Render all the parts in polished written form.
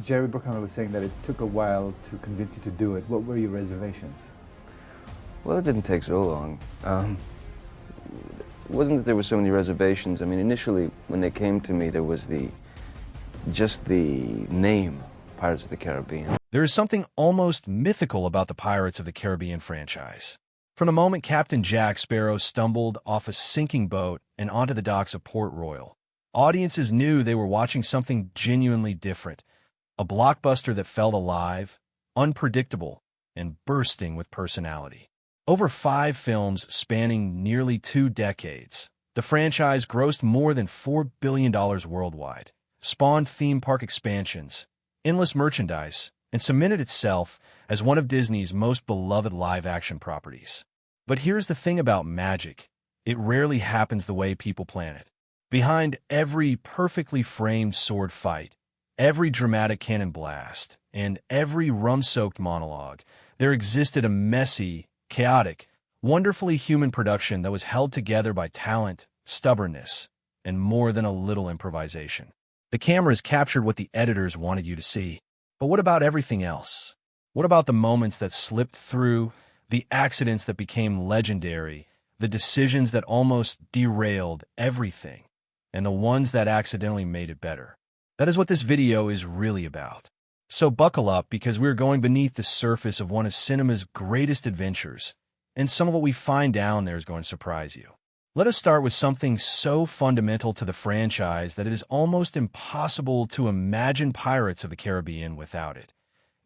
Jerry Bruckheimer was saying that it took a while to convince you to do it. What were your reservations? Well, it didn't take so long. It wasn't that there were so many reservations. I mean, initially, when they came to me, there was just the name, Pirates of the Caribbean. There is something almost mythical about the Pirates of the Caribbean franchise. From the moment Captain Jack Sparrow stumbled off a sinking boat and onto the docks of Port Royal, audiences knew they were watching something genuinely different, a blockbuster that felt alive, unpredictable, and bursting with personality. Over 5 films spanning nearly 2 decades, the franchise grossed more than $4 billion worldwide, spawned theme park expansions, endless merchandise, and cemented itself as one of Disney's most beloved live-action properties. But here's the thing about magic. It rarely happens the way people plan it. Behind every perfectly framed sword fight, every dramatic cannon blast, and every rum-soaked monologue, there existed a messy, chaotic, wonderfully human production that was held together by talent, stubbornness, and more than a little improvisation. The cameras captured what the editors wanted you to see. But what about everything else? What about the moments that slipped through, the accidents that became legendary, the decisions that almost derailed everything, and the ones that accidentally made it better? That is what this video is really about. So buckle up, because we're going beneath the surface of one of cinema's greatest adventures, and some of what we find down there is going to surprise you. Let us start with something so fundamental to the franchise that it is almost impossible to imagine Pirates of the Caribbean without it,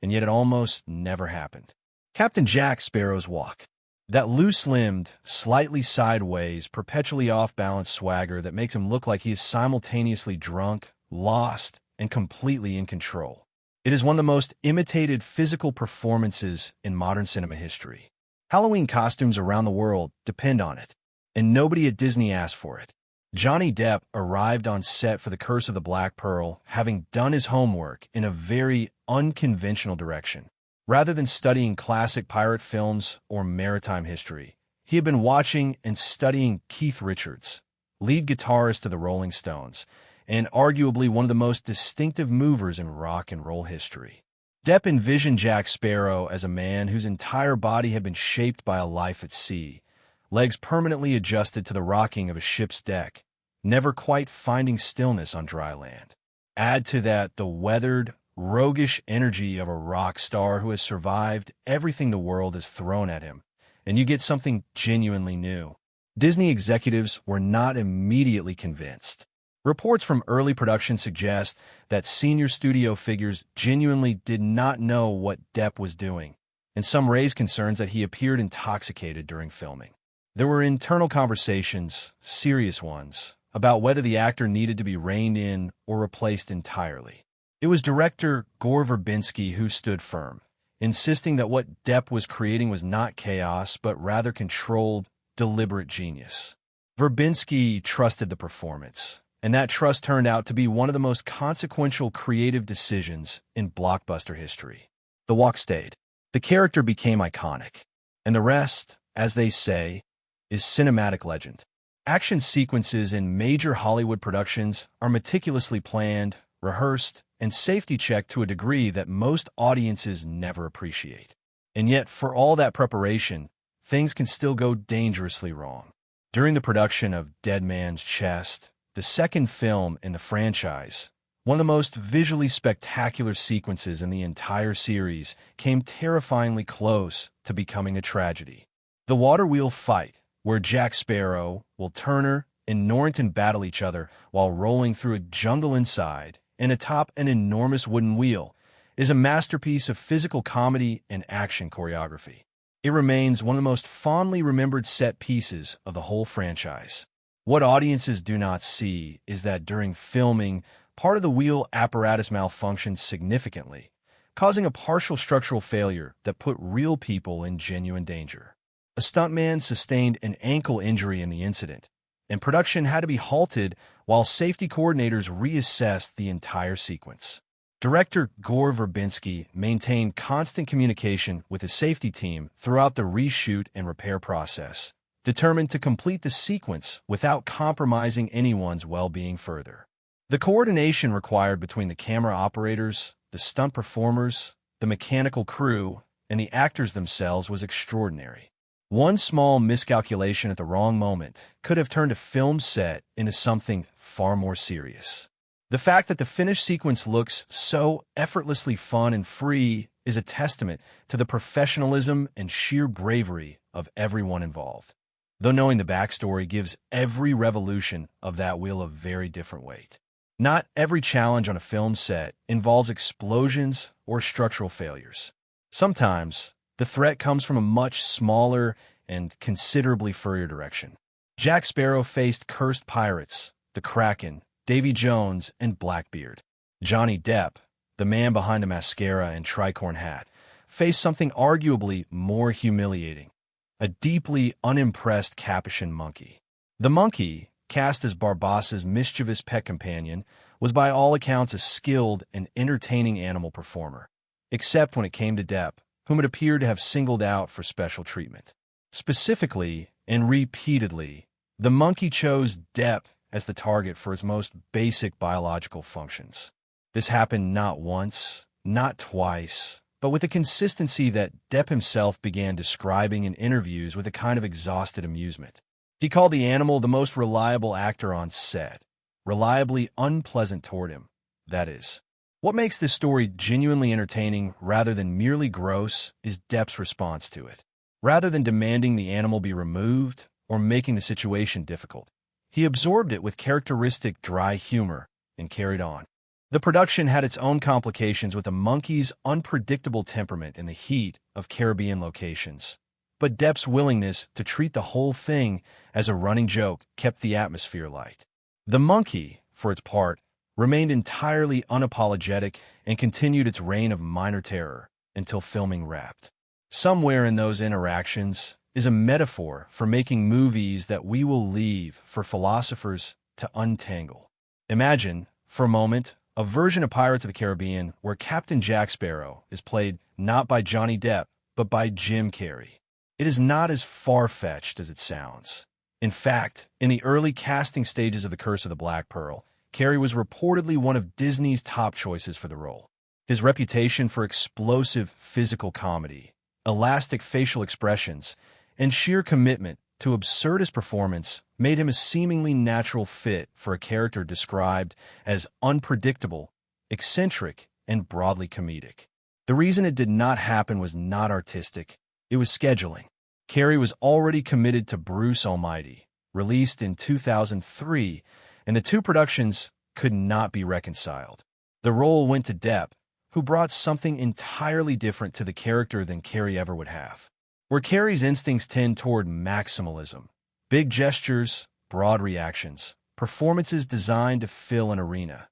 and yet it almost never happened. Captain Jack Sparrow's walk. That loose-limbed, slightly sideways, perpetually off-balance swagger that makes him look like he is simultaneously drunk, lost, and completely in control. It is one of the most imitated physical performances in modern cinema history. Halloween costumes around the world depend on it, and nobody at Disney asked for it. Johnny Depp arrived on set for The Curse of the Black Pearl, having done his homework in a very unconventional direction. Rather than studying classic pirate films or maritime history, he had been watching and studying Keith Richards, lead guitarist of the Rolling Stones, and arguably one of the most distinctive movers in rock and roll history. Depp envisioned Jack Sparrow as a man whose entire body had been shaped by a life at sea, legs permanently adjusted to the rocking of a ship's deck, never quite finding stillness on dry land. Add to that the weathered, roguish energy of a rock star who has survived everything the world has thrown at him, and you get something genuinely new. Disney executives were not immediately convinced. Reports from early production suggest that senior studio figures genuinely did not know what Depp was doing, and some raised concerns that he appeared intoxicated during filming. There were internal conversations, serious ones, about whether the actor needed to be reined in or replaced entirely. It was director Gore Verbinski who stood firm, insisting that what Depp was creating was not chaos, but rather controlled, deliberate genius. Verbinski trusted the performance, and that trust turned out to be one of the most consequential creative decisions in blockbuster history. The walk stayed. The character became iconic, and the rest, as they say, is cinematic legend. Action sequences in major Hollywood productions are meticulously planned, rehearsed, and safety-checked to a degree that most audiences never appreciate. And yet, for all that preparation, things can still go dangerously wrong. During the production of Dead Man's Chest, the second film in the franchise, one of the most visually spectacular sequences in the entire series came terrifyingly close to becoming a tragedy. The water wheel fight, where Jack Sparrow, Will Turner, and Norrington battle each other while rolling through a jungle inside and atop an enormous wooden wheel, is a masterpiece of physical comedy and action choreography. It remains one of the most fondly remembered set pieces of the whole franchise. What audiences do not see is that during filming, part of the wheel apparatus malfunctioned significantly, causing a partial structural failure that put real people in genuine danger. A stuntman sustained an ankle injury in the incident, and production had to be halted while safety coordinators reassessed the entire sequence. Director Gore Verbinski maintained constant communication with his safety team throughout the reshoot and repair process, determined to complete the sequence without compromising anyone's well-being further. The coordination required between the camera operators, the stunt performers, the mechanical crew, and the actors themselves was extraordinary. One small miscalculation at the wrong moment could have turned a film set into something far more serious. The fact that the finished sequence looks so effortlessly fun and free is a testament to the professionalism and sheer bravery of everyone involved. Though knowing the backstory gives every revolution of that wheel a very different weight. Not every challenge on a film set involves explosions or structural failures. Sometimes, the threat comes from a much smaller and considerably further direction. Jack Sparrow faced cursed pirates, the Kraken, Davy Jones, and Blackbeard. Johnny Depp, the man behind the mascara and tricorn hat, faced something arguably more humiliating, a deeply unimpressed Capuchin monkey. The monkey, cast as Barbassa's mischievous pet companion, was by all accounts a skilled and entertaining animal performer, except when it came to Depp, whom it appeared to have singled out for special treatment. Specifically, and repeatedly, the monkey chose Depp as the target for its most basic biological functions. This happened not once, not twice, but with a consistency that Depp himself began describing in interviews with a kind of exhausted amusement. He called the animal the most reliable actor on set, reliably unpleasant toward him, that is. What makes this story genuinely entertaining rather than merely gross is Depp's response to it. Rather than demanding the animal be removed or making the situation difficult, he absorbed it with characteristic dry humor and carried on. The production had its own complications with the monkey's unpredictable temperament in the heat of Caribbean locations, but Depp's willingness to treat the whole thing as a running joke kept the atmosphere light. The monkey, for its part, remained entirely unapologetic and continued its reign of minor terror until filming wrapped. Somewhere in those interactions is a metaphor for making movies that we will leave for philosophers to untangle. Imagine, for a moment, a version of Pirates of the Caribbean where Captain Jack Sparrow is played not by Johnny Depp, but by Jim Carrey. It is not as far-fetched as it sounds. In fact, in the early casting stages of The Curse of the Black Pearl, Carrey was reportedly one of Disney's top choices for the role. His reputation for explosive physical comedy, elastic facial expressions, and sheer commitment to absurdist performance made him a seemingly natural fit for a character described as unpredictable, eccentric, and broadly comedic. The reason it did not happen was not artistic, it was scheduling. Carrey was already committed to Bruce Almighty, released in 2003, and the two productions could not be reconciled. The role went to Depp, who brought something entirely different to the character than Carrey ever would have. Where Carrey's instincts tend toward maximalism, big gestures, broad reactions, performances designed to fill an arena,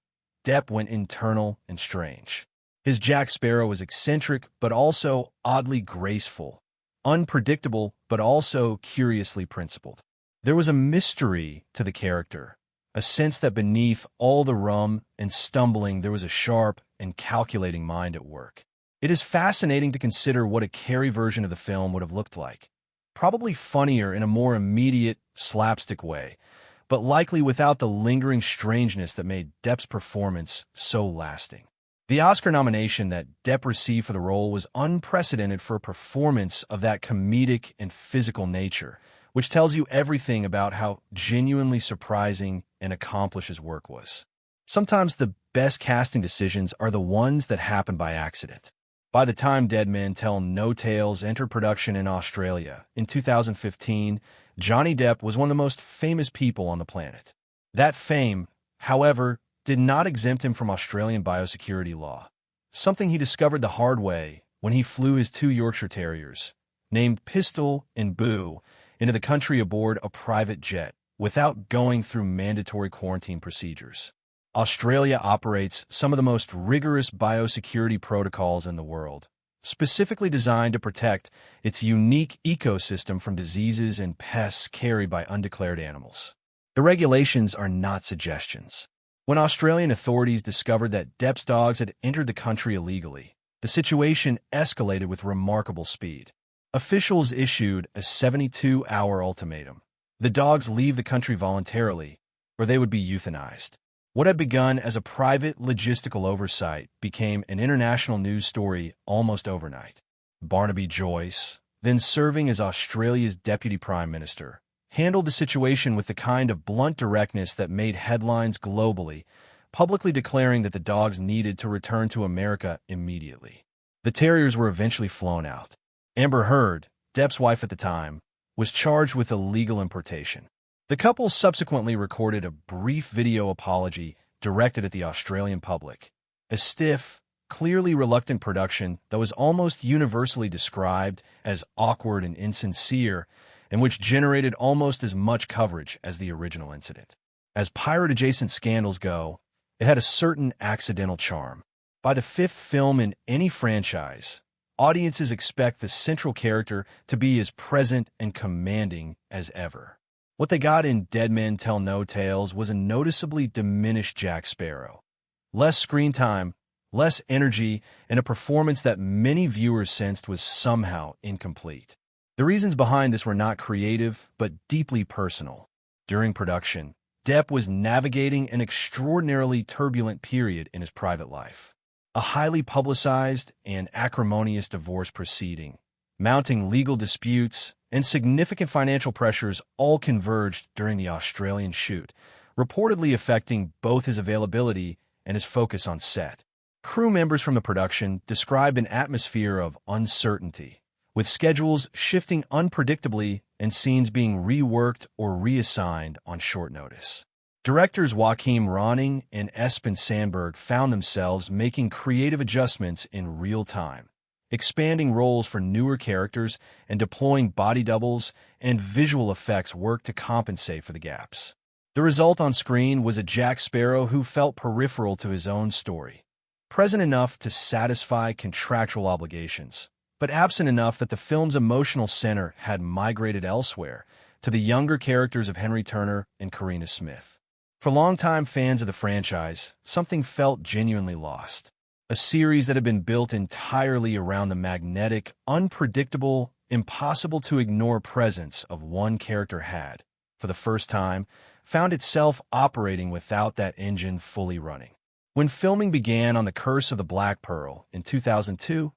Depp went internal and strange. His Jack Sparrow was eccentric but also oddly graceful, unpredictable but also curiously principled. There was a mystery to the character, a sense that beneath all the rum and stumbling there was a sharp and calculating mind at work. It is fascinating to consider what a Carrey version of the film would have looked like. Probably funnier in a more immediate, slapstick way, but likely without the lingering strangeness that made Depp's performance so lasting. The Oscar nomination that Depp received for the role was unprecedented for a performance of that comedic and physical nature, which tells you everything about how genuinely surprising and accomplished his work was. Sometimes the best casting decisions are the ones that happen by accident. By the time Dead Men Tell No Tales entered production in Australia in 2015, Johnny Depp was one of the most famous people on the planet. That fame, however, did not exempt him from Australian biosecurity law, something he discovered the hard way when he flew his two Yorkshire Terriers, named Pistol and Boo, into the country aboard a private jet without going through mandatory quarantine procedures. Australia operates some of the most rigorous biosecurity protocols in the world, specifically designed to protect its unique ecosystem from diseases and pests carried by undeclared animals. The regulations are not suggestions. When Australian authorities discovered that Depp's dogs had entered the country illegally, the situation escalated with remarkable speed. Officials issued a 72-hour ultimatum. The dogs leave the country voluntarily, or they would be euthanized. What had begun as a private logistical oversight became an international news story almost overnight. Barnaby Joyce, then serving as Australia's Deputy Prime Minister, handled the situation with the kind of blunt directness that made headlines globally, publicly declaring that the dogs needed to return to America immediately. The terriers were eventually flown out. Amber Heard, Depp's wife at the time, was charged with illegal importation. The couple subsequently recorded a brief video apology directed at the Australian public, a stiff, clearly reluctant production that was almost universally described as awkward and insincere, and which generated almost as much coverage as the original incident. As pirate-adjacent scandals go, it had a certain accidental charm. By the fifth film in any franchise, audiences expect the central character to be as present and commanding as ever. What they got in Dead Men Tell No Tales was a noticeably diminished Jack Sparrow. Less screen time, less energy, and a performance that many viewers sensed was somehow incomplete. The reasons behind this were not creative, but deeply personal. During production, Depp was navigating an extraordinarily turbulent period in his private life. A highly publicized and acrimonious divorce proceeding, mounting legal disputes, and significant financial pressures all converged during the Australian shoot, reportedly affecting both his availability and his focus on set. Crew members from the production described an atmosphere of uncertainty, with schedules shifting unpredictably and scenes being reworked or reassigned on short notice. Directors Joachim Ronning and Espen Sandberg found themselves making creative adjustments in real time, expanding roles for newer characters and deploying body doubles and visual effects work to compensate for the gaps. The result on screen was a Jack Sparrow who felt peripheral to his own story, present enough to satisfy contractual obligations, but absent enough that the film's emotional center had migrated elsewhere, to the younger characters of Henry Turner and Karina Smith. For longtime fans of the franchise, something felt genuinely lost. A series that had been built entirely around the magnetic, unpredictable, impossible-to-ignore presence of one character had, for the first time, found itself operating without that engine fully running. When filming began on The Curse of the Black Pearl in 2002,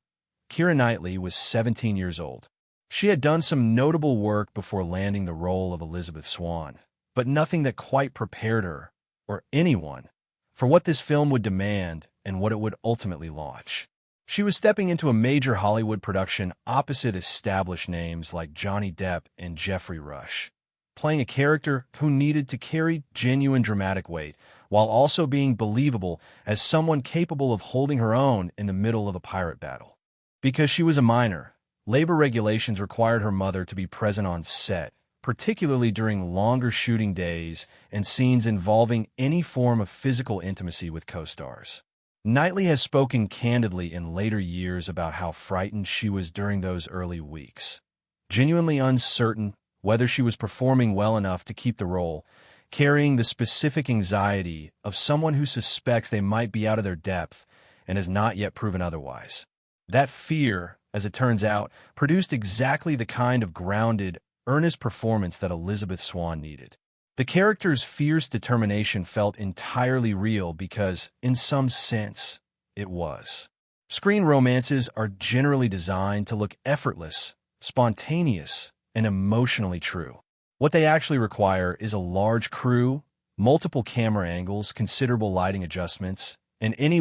Keira Knightley was 17 years old. She had done some notable work before landing the role of Elizabeth Swann, but nothing that quite prepared her, or anyone, for what this film would demand and what it would ultimately launch. She was stepping into a major Hollywood production opposite established names like Johnny Depp and Geoffrey Rush, playing a character who needed to carry genuine dramatic weight while also being believable as someone capable of holding her own in the middle of a pirate battle. Because she was a minor, labor regulations required her mother to be present on set, particularly during longer shooting days and scenes involving any form of physical intimacy with co-stars. Knightley has spoken candidly in later years about how frightened she was during those early weeks, genuinely uncertain whether she was performing well enough to keep the role, carrying the specific anxiety of someone who suspects they might be out of their depth and has not yet proven otherwise. That fear, as it turns out, produced exactly the kind of grounded, earnest performance that Elizabeth Swann needed. The character's fierce determination felt entirely real because, in some sense, it was. Screen romances are generally designed to look effortless, spontaneous, and emotionally true. What they actually require is a large crew, multiple camera angles, considerable lighting adjustments, and any